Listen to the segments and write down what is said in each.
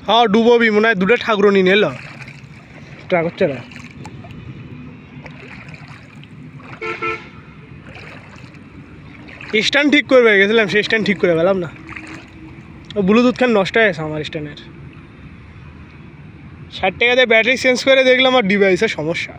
हाँ डुबो भी मने दुटे ठाकुरनी नेल ट्राक হচ্ছে না স্ট্যান্ড ঠিক করবে গেছিলাম সেই স্ট্যান্ড ঠিক করে পেলাম না ও ব্লুটুথ খান নষ্ট হয়ে গেছে আমার স্ট্যান্ডের 60 টাকা দিয়ে ব্যাটারি চেঞ্জ করে দেখলাম আর ডিভাইসের সমস্যা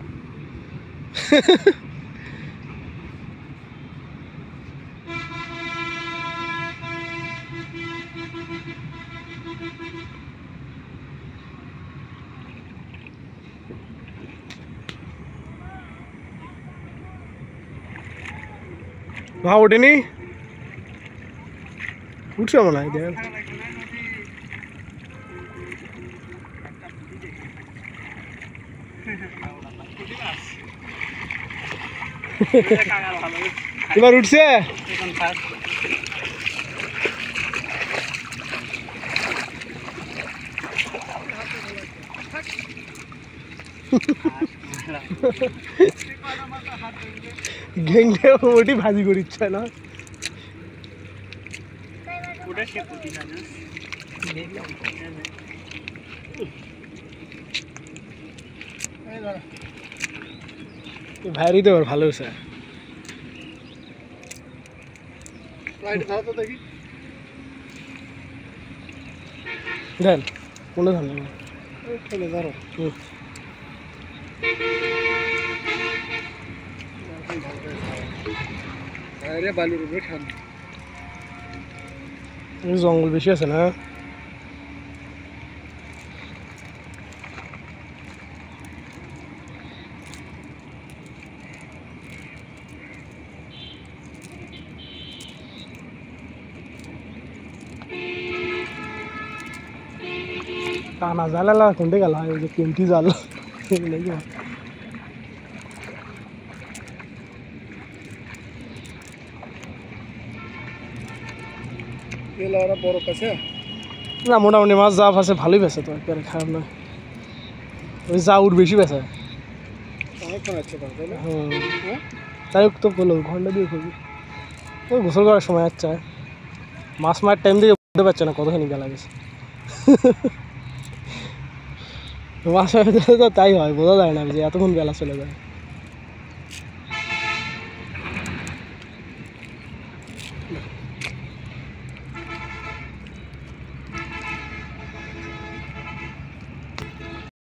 वहाँ उठे नहीं उठ से मना है এবার উঠছে গেঙ্গে ওটি ভাজি করিচ্ছে না ভাইরি তো ভালো হয়েছে দেন কোনো ধান ধরো জঙ্গল বেশি আছে না টানা জাল কোনটা গেল কেমটি জাল না মোটামুটি মাছ যা আছে ভালোই বেছে তো খারাপ নয় ওই জাউর বেশি বেছে তাই তো বলো ঘন্টা দিয়ে খুবই ওই গোসল করার সময় আচ্ছা মাছ মারার টাইম দিয়ে বুঝতে পারছে না কতখানি বেলা গেছে মাছ মারতে তো তাই হয় বোঝা যায় না যে এতক্ষণ বেলা চলে যায়